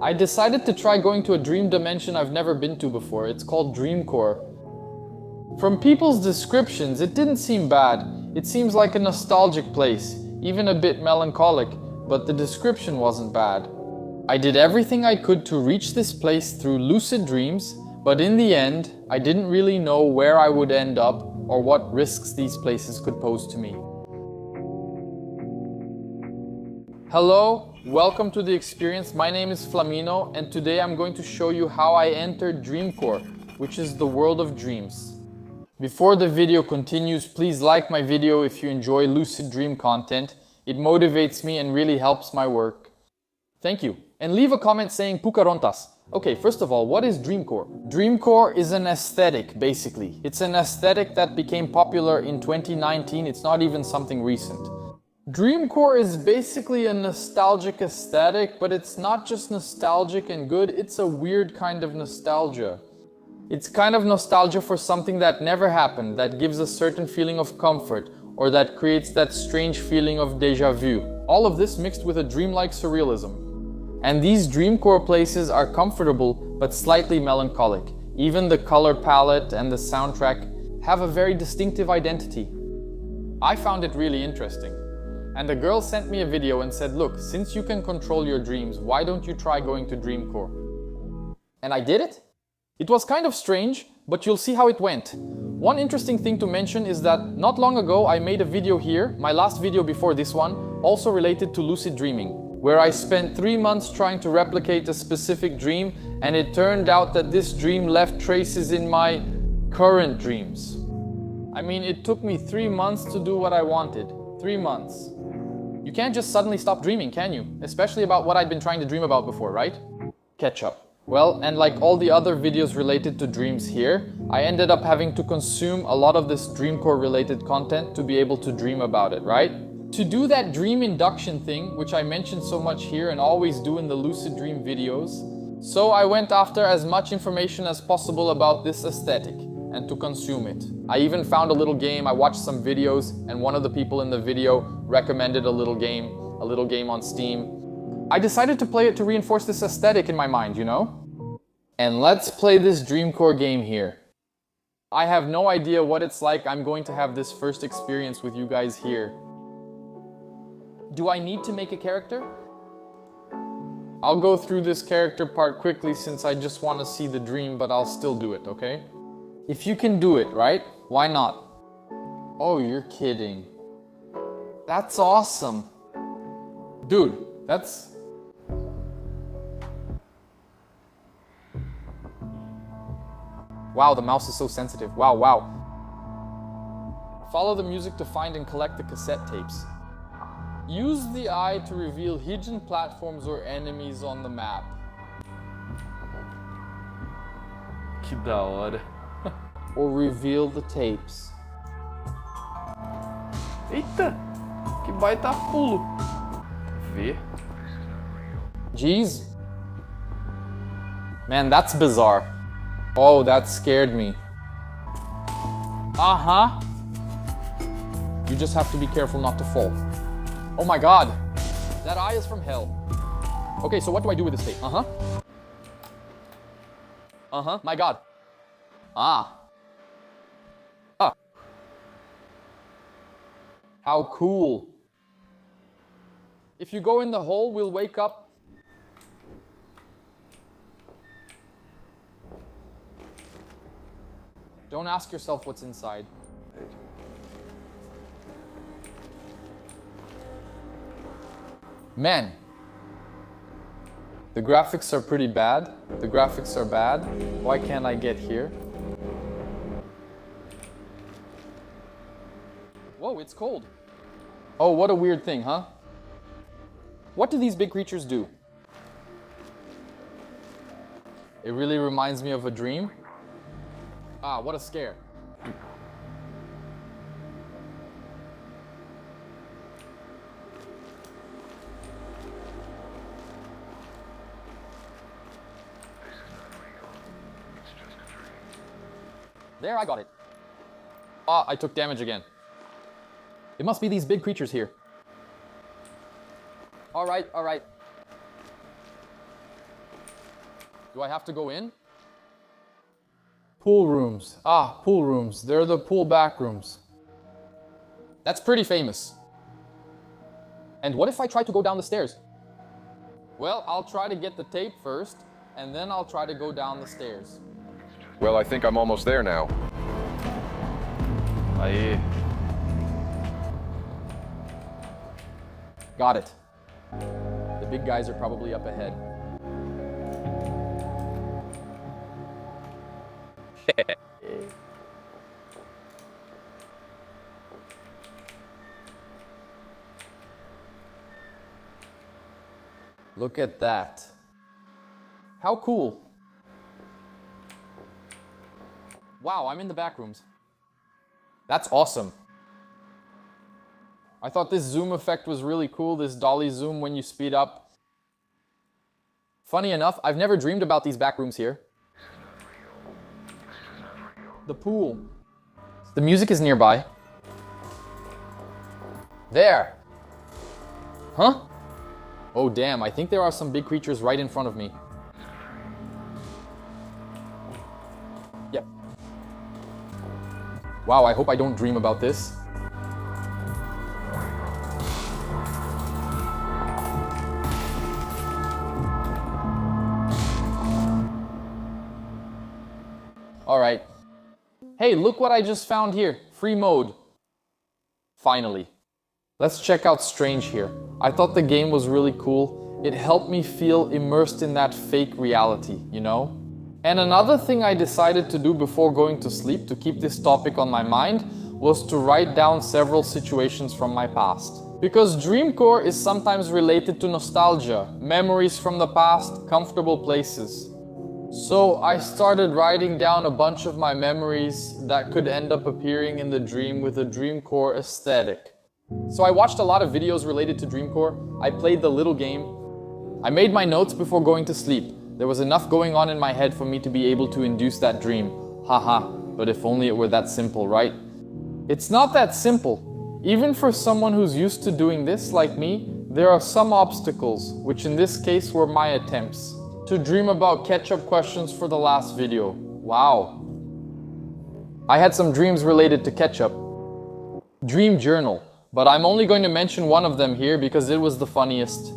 I decided to try going to a dream dimension I've never been to before. It's called Dreamcore. From people's descriptions, it didn't seem bad. It seems like a nostalgic place, even a bit melancholic, but the description wasn't bad. I did everything I could to reach this place through lucid dreams, but in the end, I didn't really know where I would end up or what risks these places could pose to me. Hello, welcome to the experience. My name is Flamino, and today I'm going to show you how I entered Dreamcore, which is the world of dreams. Before the video continues, please like my video if you enjoy lucid dream content. It motivates me and really helps my work. Thank you. And leave a comment saying Pucarontas. Okay, first of all, what is Dreamcore? Dreamcore is an aesthetic, basically. It's an aesthetic that became popular in 2019. It's not even something recent. Dreamcore is basically a nostalgic aesthetic, but it's not just nostalgic and good, it's a weird kind of nostalgia. It's kind of nostalgia for something that never happened, that gives a certain feeling of comfort, or that creates that strange feeling of déjà vu. All of this mixed with a dreamlike surrealism. And these Dreamcore places are comfortable, but slightly melancholic. Even the color palette and the soundtrack have a very distinctive identity. I found it really interesting. And a girl sent me a video and said, look, since you can control your dreams, why don't you try going to Dreamcore? And I did it. It was kind of strange, but you'll see how it went. One interesting thing to mention is that not long ago I made a video here, my last video before this one, also related to lucid dreaming, where I spent 3 months trying to replicate a specific dream, and it turned out that this dream left traces in my current dreams. I mean, it took me 3 months to do what I wanted. 3 months. You can't just suddenly stop dreaming, can you? Especially about what I'd been trying to dream about before, right? Catch up. Well, and like all the other videos related to dreams here, I ended up having to consume a lot of this Dreamcore related content to be able to dream about it, right? To do that dream induction thing, which I mentioned so much here and always do in the lucid dream videos, so I went after as much information as possible about this aesthetic and to consume it. I even found a little game, I watched some videos, and one of the people in the video recommended a little game on Steam. I decided to play it to reinforce this aesthetic in my mind, you know? And let's play this Dreamcore game here. I have no idea what it's like. I'm going to have this first experience with you guys here. Do I need to make a character? I'll go through this character part quickly since I just want to see the dream, but I'll still do it, okay? If you can do it, right? Why not? Oh, you're kidding. That's awesome. Dude, that's... Wow, the mouse is so sensitive. Wow, wow. Follow the music to find and collect the cassette tapes. Use the eye to reveal hidden platforms or enemies on the map. Que da hora. Or reveal the tapes. Eita! Que baita pulo! Vê? Jeez. Man, that's bizarre. Oh, that scared me. Uh-huh. You just have to be careful not to fall. Oh my god. That eye is from hell. Okay, so what do I do with this tape? Uh-huh. Uh-huh. My god. Ah. Ah. How cool. If you go in the hole, we'll wake up. Don't ask yourself what's inside. Man, the graphics are pretty bad. The graphics are bad. Why can't I get here? Whoa, it's cold. Oh, what a weird thing, huh? What do these big creatures do? It really reminds me of a dream. Ah, what a scare. There, I got it. Ah, I took damage again. It must be these big creatures here. All right, all right. Do I have to go in? Pool rooms. Ah, pool rooms. They're the pool back rooms. That's pretty famous. And what if I try to go down the stairs? Well, I'll try to get the tape first, and then I'll try to go down the stairs. Well, I think I'm almost there now. Aye. Got it. The big guys are probably up ahead. Look at that. How cool. Wow, I'm in the back rooms. That's awesome. I thought this zoom effect was really cool, this dolly zoom when you speed up. Funny enough, I've never dreamed about these back rooms here. The pool. The music is nearby. There. Huh? Oh damn, I think there are some big creatures right in front of me. Yep. Wow, I hope I don't dream about this. Alright. Hey, look what I just found here. Free mode. Finally. Let's check out Strange here. I thought the game was really cool. It helped me feel immersed in that fake reality, you know? And another thing I decided to do before going to sleep to keep this topic on my mind was to write down several situations from my past. Because Dreamcore is sometimes related to nostalgia, memories from the past, comfortable places. So I started writing down a bunch of my memories that could end up appearing in the dream with a Dreamcore aesthetic. So I watched a lot of videos related to Dreamcore, I played the little game, I made my notes before going to sleep. There was enough going on in my head for me to be able to induce that dream. Haha, but if only it were that simple, right? It's not that simple. Even for someone who's used to doing this like me, there are some obstacles, which in this case were my attempts to dream about ketchup questions for the last video. Wow. I had some dreams related to ketchup. Dream journal. But I'm only going to mention one of them here because it was the funniest.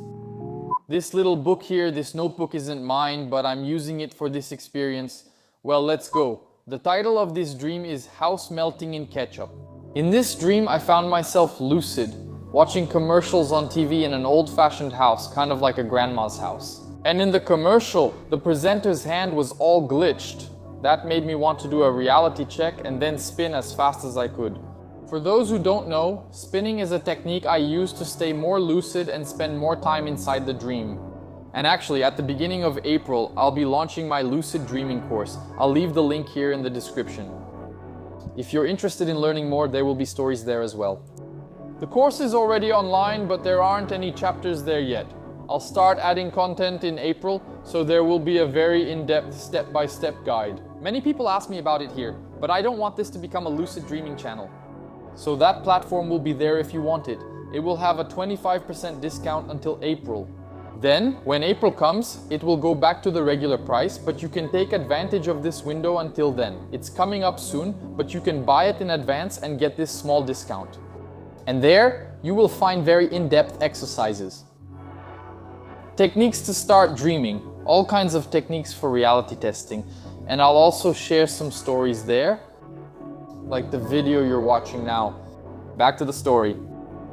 This little book here, this notebook isn't mine, but I'm using it for this experience. Well, let's go. The title of this dream is House Melting in Ketchup. In this dream, I found myself lucid, watching commercials on TV in an old-fashioned house, kind of like a grandma's house. And in the commercial, the presenter's hand was all glitched. That made me want to do a reality check and then spin as fast as I could. For those who don't know, spinning is a technique I use to stay more lucid and spend more time inside the dream. And actually, at the beginning of April, I'll be launching my lucid dreaming course. I'll leave the link here in the description. If you're interested in learning more, there will be stories there as well. The course is already online, but there aren't any chapters there yet. I'll start adding content in April, so there will be a very in-depth step-by-step guide. Many people ask me about it here, but I don't want this to become a lucid dreaming channel. So that platform will be there if you want it. It will have a 25% discount until April. Then, when April comes, it will go back to the regular price, but you can take advantage of this window until then. It's coming up soon, but you can buy it in advance and get this small discount. And there, you will find very in-depth exercises. Techniques to start dreaming, all kinds of techniques for reality testing, and I'll also share some stories there, like the video you're watching now. Back to the story.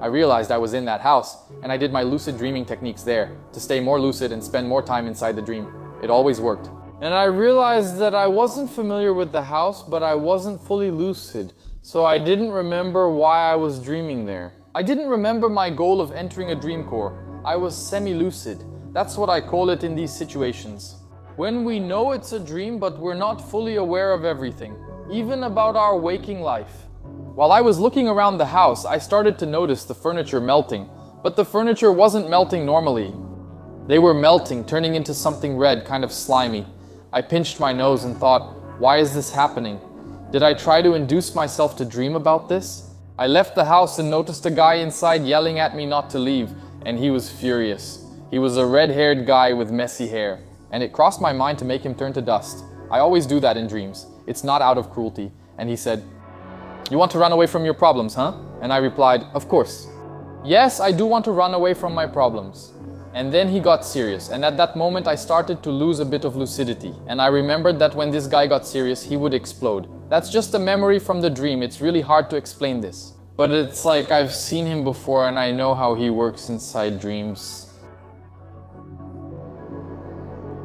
I realized I was in that house, and I did my lucid dreaming techniques there to stay more lucid and spend more time inside the dream. It always worked. And I realized that I wasn't familiar with the house, but I wasn't fully lucid, so I didn't remember why I was dreaming there. I didn't remember my goal of entering a Dreamcore. I was semi-lucid. That's what I call it in these situations. When we know it's a dream, but we're not fully aware of everything, even about our waking life. While I was looking around the house, I started to notice the furniture melting, but the furniture wasn't melting normally. They were melting, turning into something red, kind of slimy. I pinched my nose and thought, why is this happening? Did I try to induce myself to dream about this? I left the house and noticed a guy inside yelling at me not to leave, and he was furious. He was a red-haired guy with messy hair. and it crossed my mind to make him turn to dust. I always do that in dreams. It's not out of cruelty. And he said, "You want to run away from your problems, huh?" And I replied, "Of course. Yes, I do want to run away from my problems." And then he got serious, and at that moment I started to lose a bit of lucidity. And I remembered that when this guy got serious, he would explode. That's just a memory from the dream. It's really hard to explain this. But it's like I've seen him before and I know how he works inside dreams.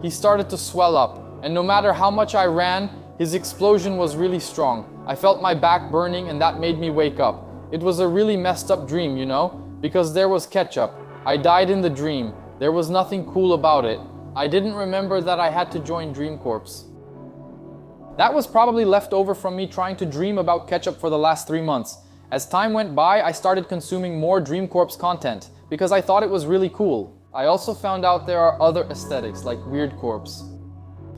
He started to swell up, and no matter how much I ran, his explosion was really strong. I felt my back burning and that made me wake up. It was a really messed up dream, you know, because there was ketchup. I died in the dream. There was nothing cool about it. I didn't remember that I had to join Dreamcorps. That was probably left over from me trying to dream about ketchup for the last 3 months. As time went by, I started consuming more Dreamcorps content because I thought it was really cool. I also found out there are other aesthetics like Weird Corpse.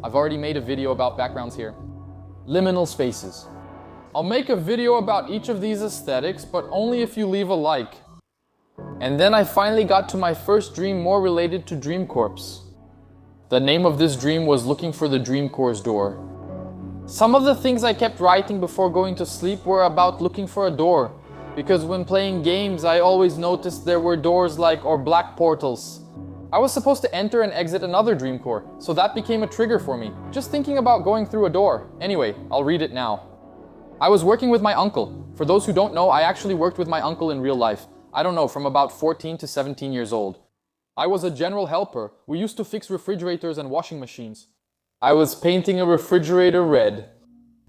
I've already made a video about backgrounds here. Liminal spaces. I'll make a video about each of these aesthetics, but only if you leave a like. And then I finally got to my first dream more related to Dreamcorps. The name of this dream was looking for the Dreamcorps door. Some of the things I kept writing before going to sleep were about looking for a door, because when playing games I always noticed there were doors or black portals. I was supposed to enter and exit another Dreamcore, so that became a trigger for me, just thinking about going through a door. Anyway, I'll read it now. I was working with my uncle. For those who don't know, I actually worked with my uncle in real life. I don't know, from about 14 to 17 years old. I was a general helper. We used to fix refrigerators and washing machines. I was painting a refrigerator red.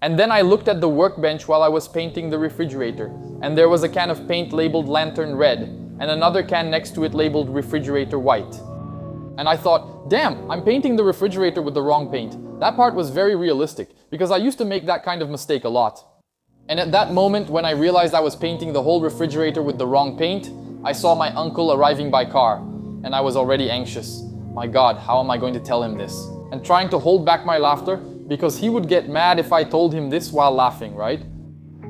And then I looked at the workbench while I was painting the refrigerator, and there was a can of paint labeled Lantern Red, and another can next to it labeled Refrigerator White. And I thought, damn, I'm painting the refrigerator with the wrong paint. That part was very realistic, because I used to make that kind of mistake a lot. And at that moment, when I realized I was painting the whole refrigerator with the wrong paint, I saw my uncle arriving by car, and I was already anxious. My God, how am I going to tell him this? And trying to hold back my laughter, because he would get mad if I told him this while laughing, right?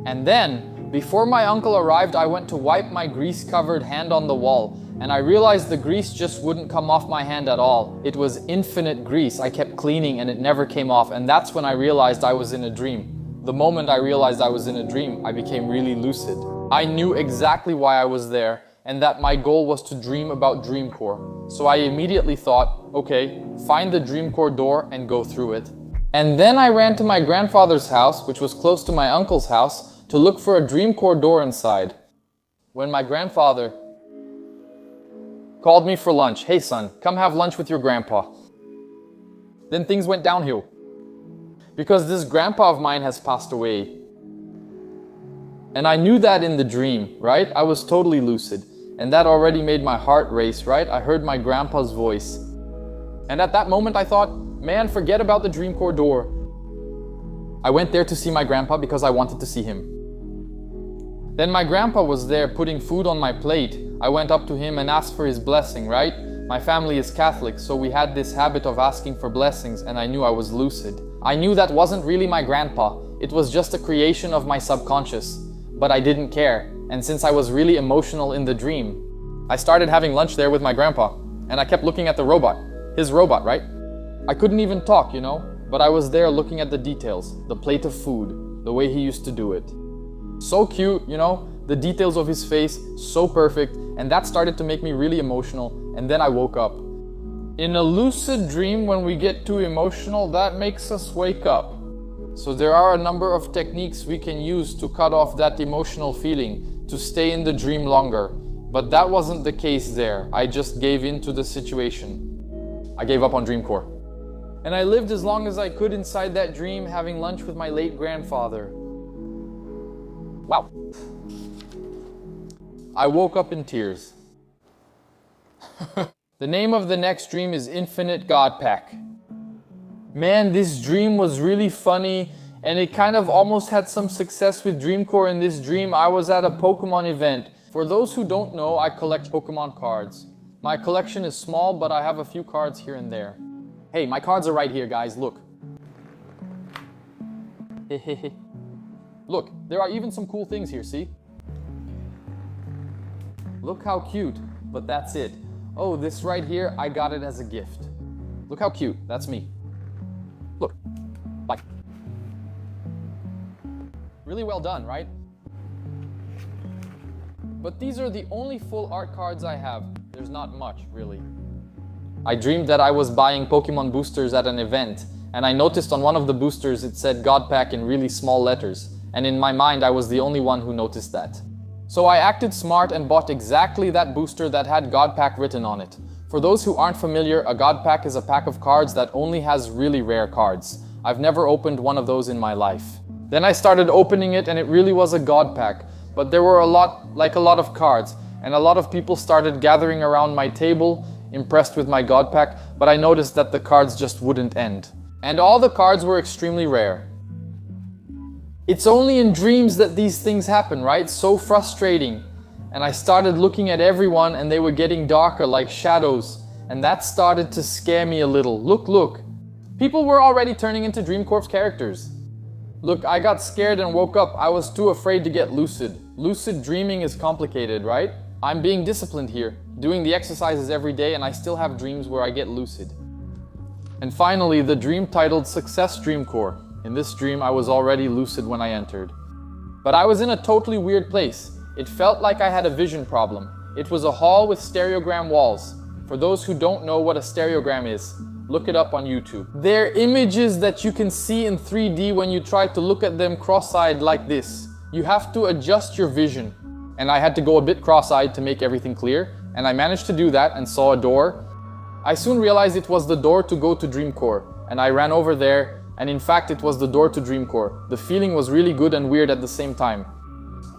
And then, before my uncle arrived, I went to wipe my grease-covered hand on the wall, and I realized the grease just wouldn't come off my hand at all. It was infinite grease. I kept cleaning and it never came off, and that's when I realized I was in a dream. The moment I realized I was in a dream, I became really lucid. I knew exactly why I was there, and that my goal was to dream about Dreamcore. So I immediately thought, okay, find the Dreamcore door and go through it. And then I ran to my grandfather's house, which was close to my uncle's house, to look for a Dreamcore door inside. When my grandfather called me for lunch, "Hey son, come have lunch with your grandpa." Then things went downhill. Because this grandpa of mine has passed away. And I knew that in the dream, right? I was totally lucid. And that already made my heart race, right? I heard my grandpa's voice. And at that moment I thought, man, forget about the Dreamcore door. I went there to see my grandpa because I wanted to see him. Then my grandpa was there putting food on my plate. I went up to him and asked for his blessing, right? My family is Catholic, so we had this habit of asking for blessings, and I knew I was lucid. I knew that wasn't really my grandpa. It was just a creation of my subconscious. But I didn't care. And since I was really emotional in the dream, I started having lunch there with my grandpa. And I kept looking at the robot. His robot, right? I couldn't even talk, you know? But I was there looking at the details. The plate of food. The way he used to do it. So cute, you know? The details of his face. So perfect. And that started to make me really emotional. And then I woke up. In a lucid dream, when we get too emotional, that makes us wake up. So there are a number of techniques we can use to cut off that emotional feeling, to stay in the dream longer. But that wasn't the case there. I just gave in to the situation. I gave up on Dreamcore. And I lived as long as I could inside that dream, having lunch with my late grandfather. Wow. I woke up in tears. The name of the next dream is Infinite God Pack. Man, this dream was really funny, and it kind of almost had some success with Dreamcore. In this dream, I was at a Pokemon event. For those who don't know, I collect Pokemon cards. My collection is small, but I have a few cards here and there. Hey, my cards are right here, guys, look. Look, there are even some cool things here, see? Look how cute, but that's it. Oh, this right here, I got it as a gift. Look how cute, that's me. Look, like. Really well done, right? But these are the only full art cards I have. There's not much, really. I dreamed that I was buying Pokemon boosters at an event, and I noticed on one of the boosters it said God Pack in really small letters, and in my mind I was the only one who noticed that. So I acted smart and bought exactly that booster that had God Pack written on it. For those who aren't familiar, a God Pack is a pack of cards that only has really rare cards. I've never opened one of those in my life. Then I started opening it and it really was a God Pack, but there were a lot of cards, and a lot of people started gathering around my table, impressed with my God Pack, but I noticed that the cards just wouldn't end. And all the cards were extremely rare. It's only in dreams that these things happen, right? So frustrating. And I started looking at everyone and they were getting darker like shadows, and that started to scare me a little. Look. People were already turning into Dreamcorp's characters. Look, I got scared and woke up. I was too afraid to get lucid. Lucid dreaming is complicated, right? I'm being disciplined here, doing the exercises every day, and I still have dreams where I get lucid. And finally, the dream titled Success Dreamcore. In this dream, I was already lucid when I entered. But I was in a totally weird place. It felt like I had a vision problem. It was a hall with stereogram walls. For those who don't know what a stereogram is, look it up on YouTube. They're images that you can see in 3D when you try to look at them cross-eyed like this. You have to adjust your vision. And I had to go a bit cross-eyed to make everything clear, and I managed to do that and saw a door. I soon realized it was the door to go to Dreamcore, and I ran over there, and in fact it was the door to Dreamcore. The feeling was really good and weird at the same time.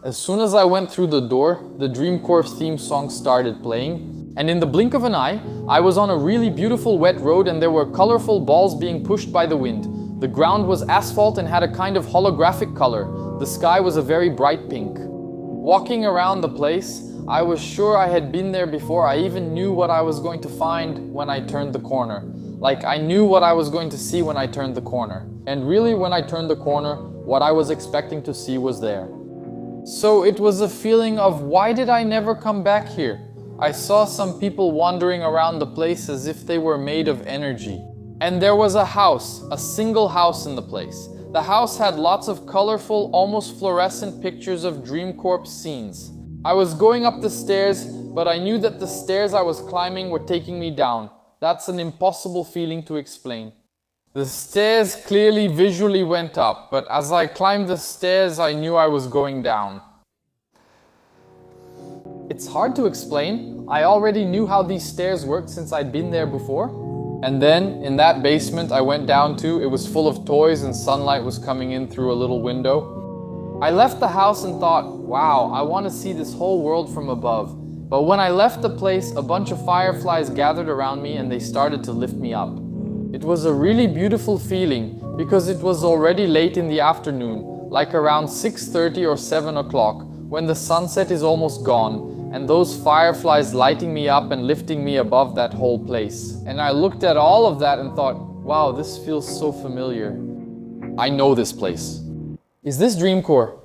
As soon as I went through the door, the Dreamcore theme song started playing, and in the blink of an eye, I was on a really beautiful wet road and there were colorful balls being pushed by the wind. The ground was asphalt and had a kind of holographic color. The sky was a very bright pink. Walking around the place, I was sure I had been there before. I even knew what I was going to find when I turned the corner. Like, I knew what I was going to see when I turned the corner. And really, when I turned the corner, what I was expecting to see was there. So it was a feeling of, why did I never come back here? I saw some people wandering around the place as if they were made of energy. And there was a house, a single house in the place. The house had lots of colorful, almost fluorescent pictures of Dreamcorp scenes. I was going up the stairs, but I knew that the stairs I was climbing were taking me down. That's an impossible feeling to explain. The stairs clearly visually went up, but as I climbed the stairs, I knew I was going down. It's hard to explain. I already knew how these stairs worked since I'd been there before. And then, in that basement I went down to, it was full of toys and sunlight was coming in through a little window. I left the house and thought, wow, I want to see this whole world from above. But when I left the place, a bunch of fireflies gathered around me and they started to lift me up. It was a really beautiful feeling because it was already late in the afternoon, like around 6:30 or 7 o'clock, when the sunset is almost gone, and those fireflies lighting me up and lifting me above that whole place. And I looked at all of that and thought, wow, this feels so familiar. I know this place. Is this Dreamcore?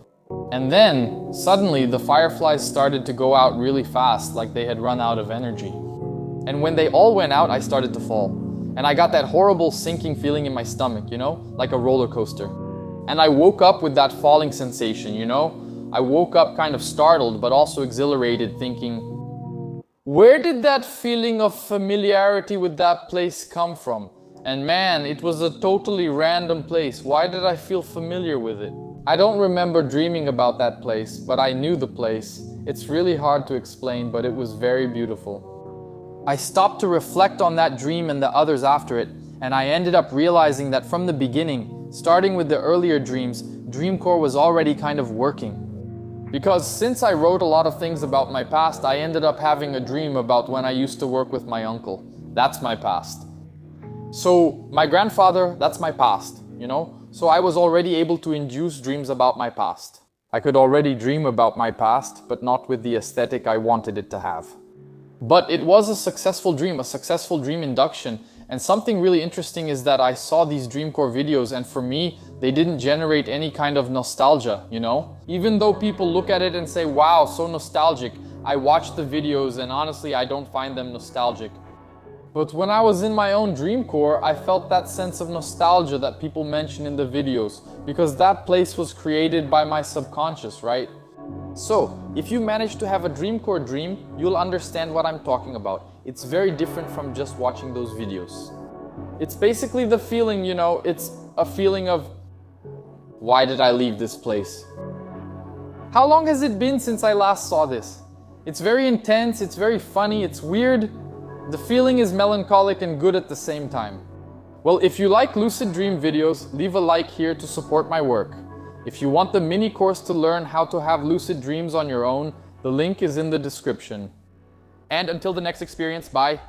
And then, suddenly, the fireflies started to go out really fast, like they had run out of energy. And when they all went out, I started to fall. And I got that horrible sinking feeling in my stomach, you know, like a roller coaster. And I woke up with that falling sensation, you know? I woke up kind of startled, but also exhilarated, thinking, where did that feeling of familiarity with that place come from? And man, it was a totally random place. Why did I feel familiar with it? I don't remember dreaming about that place, but I knew the place. It's really hard to explain, but it was very beautiful. I stopped to reflect on that dream and the others after it, and I ended up realizing that from the beginning, starting with the earlier dreams, Dreamcore was already kind of working. Because since I wrote a lot of things about my past, I ended up having a dream about when I used to work with my uncle. That's my past. So my grandfather, that's my past, you know? So I was already able to induce dreams about my past. I could already dream about my past, but not with the aesthetic I wanted it to have. But it was a successful dream induction. And something really interesting is that I saw these Dreamcore videos, and for me, they didn't generate any kind of nostalgia, you know? Even though people look at it and say, wow, so nostalgic, I watch the videos and honestly, I don't find them nostalgic. But when I was in my own Dreamcore, I felt that sense of nostalgia that people mention in the videos, because that place was created by my subconscious, right? So, if you manage to have a Dreamcore dream, you'll understand what I'm talking about. It's very different from just watching those videos. It's basically the feeling, you know, it's a feeling of, why did I leave this place? How long has it been since I last saw this? It's very intense, it's very funny, it's weird. The feeling is melancholic and good at the same time. Well, if you like lucid dream videos, leave a like here to support my work. If you want the mini course to learn how to have lucid dreams on your own, the link is in the description. And until the next experience, bye!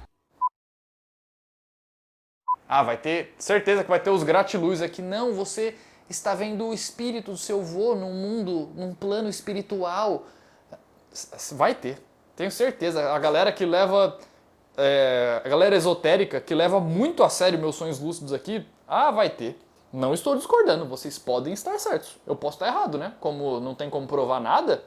Ah, vai ter, certeza que vai ter os gratiluz aqui. Não, você está vendo o espírito do seu vô num mundo, num plano espiritual. Vai ter, tenho certeza. A galera que leva, a galera esotérica que leva muito a sério meus sonhos lúcidos aqui, vai ter. Não estou discordando, vocês podem estar certos. Eu posso estar errado, né? Como não tem como provar nada,